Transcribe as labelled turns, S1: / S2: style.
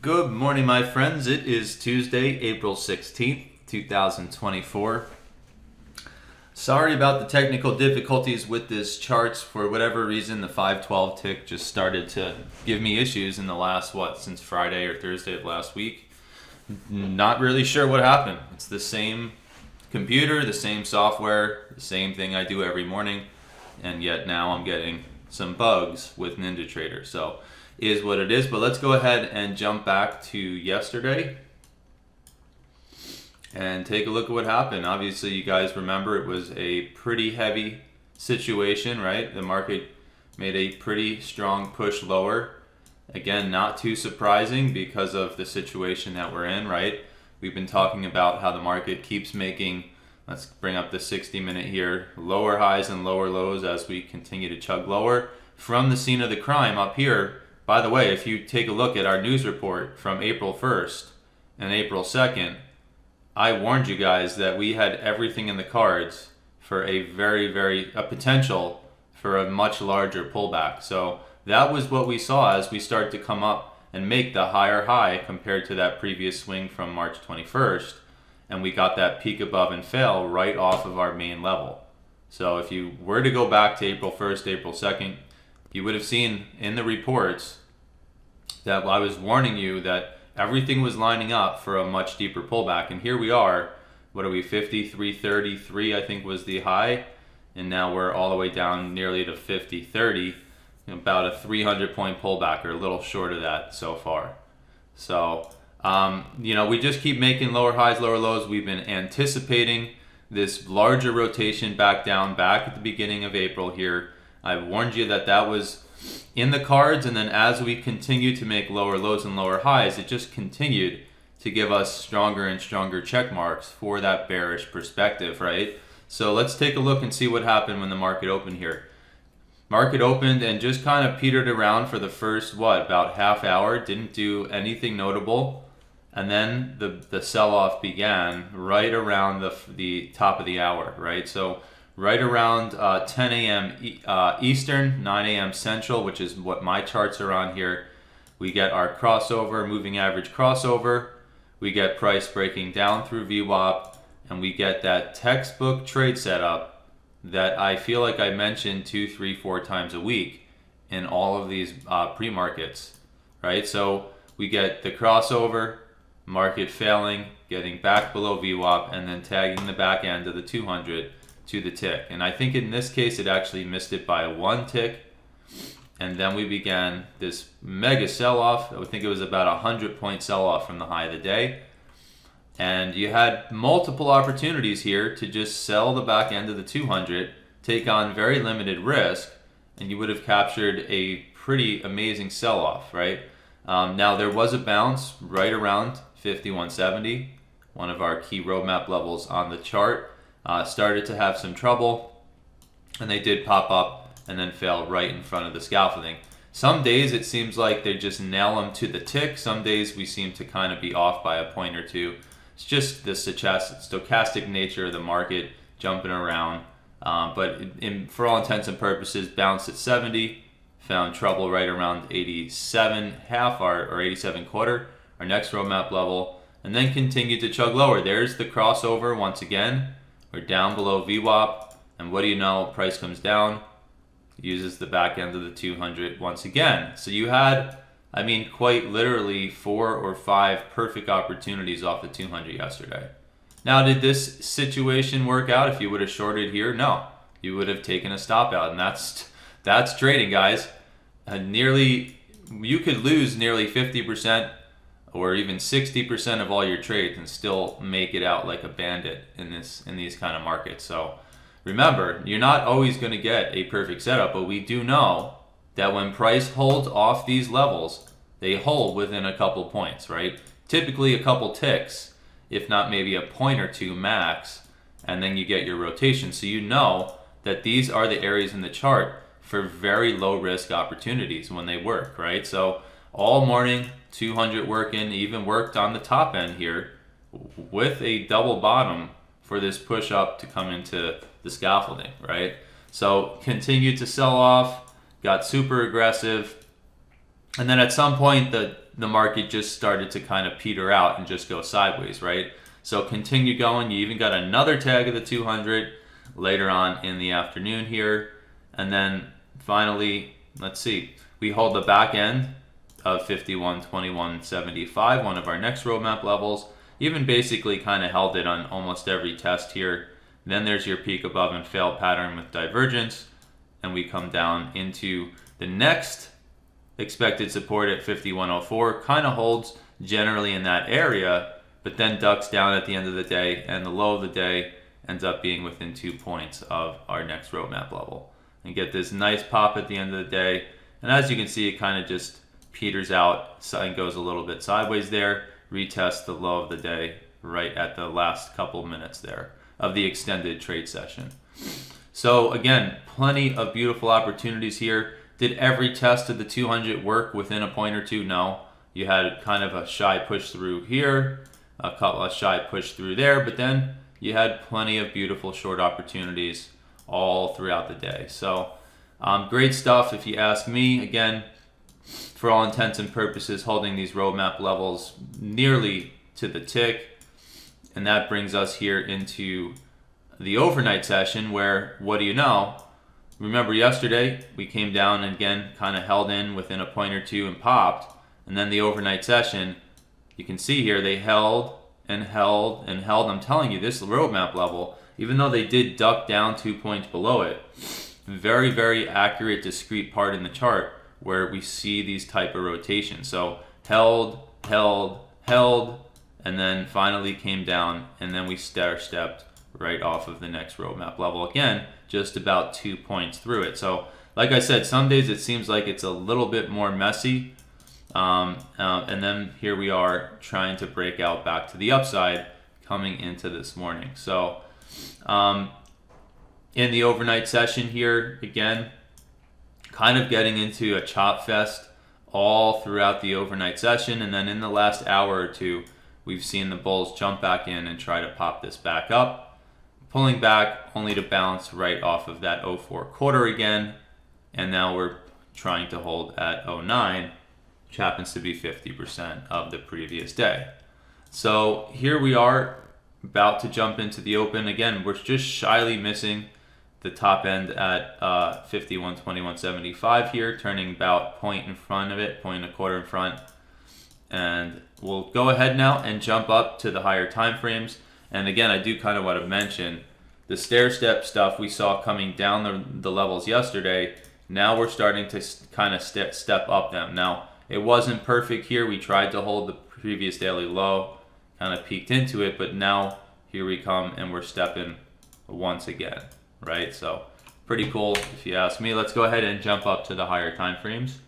S1: Good morning, my friends. It is Tuesday, April 16th, 2024. Sorry about the technical difficulties with this charts. For whatever reason, the 512 tick just started to give me issues in the last, since Friday or Thursday of last week. Not really sure what happened. It's the same computer, the same software, the same thing I do every morning, and yet now I'm getting some bugs with NinjaTrader. So is what it is, but let's go ahead and jump back to yesterday and take a look at what happened. Obviously, you guys remember it was a pretty heavy situation, right? The market made a pretty strong push lower. Again, not too surprising because of the situation that we're in, right? We've been talking about how the market keeps making, let's bring up the 60-minute here, lower highs and lower lows as we continue to chug lower from the scene of the crime up here. By the way, if you take a look at our news report from April 1st and April 2nd, I warned you guys that we had everything in the cards for a potential for a much larger pullback. So that was what we saw as we start to come up and make the higher high compared to that previous swing from March 21st. And we got that peak above and fail right off of our main level. So if you were to go back to April 1st, April 2nd, you would have seen in the reports that I was warning you that everything was lining up for a much deeper pullback. And here we are. What are we, 53.33 I think was the high. And now we're all the way down nearly to 50.30. About a 300-point pullback, or a little short of that so far. So, we just keep making lower highs, lower lows. We've been anticipating this larger rotation back down, back at the beginning of April here. I warned you that that was in the cards, and then as we continue to make lower lows and lower highs, it just continued to give us stronger and stronger check marks for that bearish perspective, right? So let's take a look and see what happened when the market opened here. Market opened and just kind of petered around for the first, about half hour, didn't do anything notable. And then the sell-off began right around the top of the hour, right? So right around 10 a.m. Eastern, 9 a.m. Central, which is what my charts are on here, we get our crossover, moving average crossover. We get price breaking down through VWAP, and we get that textbook trade setup that I feel like I mentioned 2, 3, 4 times a week in all of these pre-markets, right? So we get the crossover, market failing, getting back below VWAP, and then tagging the back end of the 200 to the tick. And I think in this case it actually missed it by 1 tick, and then we began this mega sell-off. I think it was about 100-point sell-off from the high of the day, and you had multiple opportunities here to just sell the back end of the 200, take on very limited risk, and you would have captured a pretty amazing sell-off, right? Now there was a bounce right around 51.70, one of our key roadmap levels on the chart. Started to have some trouble, and they did pop up and then fell right in front of the scaffolding. Some days it seems like they just nail them to the tick. Some days we seem to kind of be off by a point or two. It's just the stochastic nature of the market jumping around. But for all intents and purposes, bounced at 70, found trouble right around 87.5 or 87.25, our next roadmap level, and then continued to chug lower. There's the crossover once again. We're down below VWAP, and what do you know? Price comes down, uses the back end of the 200 once again. So you had, quite literally 4 or 5 perfect opportunities off the 200 yesterday. Now, did this situation work out if you would have shorted here? No, you would have taken a stop out, and that's trading, guys. You could lose nearly 50%. Or even 60% of all your trades and still make it out like a bandit in these kind of markets. So remember, you're not always going to get a perfect setup, but we do know that when price holds off these levels, they hold within a couple points, right? Typically a couple ticks, if not maybe a point or two max, and then you get your rotation. So you know that these are the areas in the chart for very low risk opportunities when they work, right? So all morning, 200 working, even worked on the top end here with a double bottom for this push up to come into the scaffolding, right? So continued to sell off, got super aggressive, and then at some point the the market just started to kind of peter out and just go sideways, right? So continue going. You even got another tag of the 200 later on in the afternoon here. And then finally, let's see, we hold the back end of 51.2175, one of our next roadmap levels. Even basically kind of held it on almost every test here. Then there's your peak above and fail pattern with divergence. And we come down into the next expected support at 51.04. Kind of holds generally in that area, but then ducks down at the end of the day, and the low of the day ends up being within 2 points of our next roadmap level. And get this nice pop at the end of the day. And as you can see, it kind of just peters out and goes a little bit sideways there. Retest the low of the day right at the last couple minutes there of the extended trade session. So again, plenty of beautiful opportunities here. Did every test of the 200 work within a point or two? No. You had kind of a shy push through here, a shy push through there, but then you had plenty of beautiful short opportunities all throughout the day. So great stuff if you ask me. Again, for all intents and purposes, holding these roadmap levels nearly to the tick. And that brings us here into the overnight session where, what do you know? Remember yesterday, we came down and again kind of held in within a point or two and popped. And then the overnight session, you can see here, they held and held and held. I'm telling you, this roadmap level, even though they did duck down 2 points below it, very, very accurate, discrete part in the chart where we see these type of rotations. So held, and then finally came down, and then we stair-stepped right off of the next roadmap level again, just about 2 points through it. So like I said, some days it seems like it's a little bit more messy, and then here we are trying to break out back to the upside coming into this morning. So in the overnight session here, again, kind of getting into a chop fest all throughout the overnight session, and then in the last hour or two, we've seen the bulls jump back in and try to pop this back up, pulling back only to bounce right off of that 04 quarter again, and now we're trying to hold at 09, which happens to be 50% of the previous day. So here we are about to jump into the open. Again, we're just shyly missing the top end at 51.2175 here, turning about point in front of it, point and a quarter in front. And we'll go ahead now and jump up to the higher time frames. And again, I do kind of want to mention the stair-step stuff we saw coming down the levels yesterday. Now we're starting to kind of step up them. Now, it wasn't perfect here. We tried to hold the previous daily low, kind of peeked into it, but now here we come and we're stepping once again, right? So pretty cool if you ask me. Let's go ahead and jump up to the higher time frames.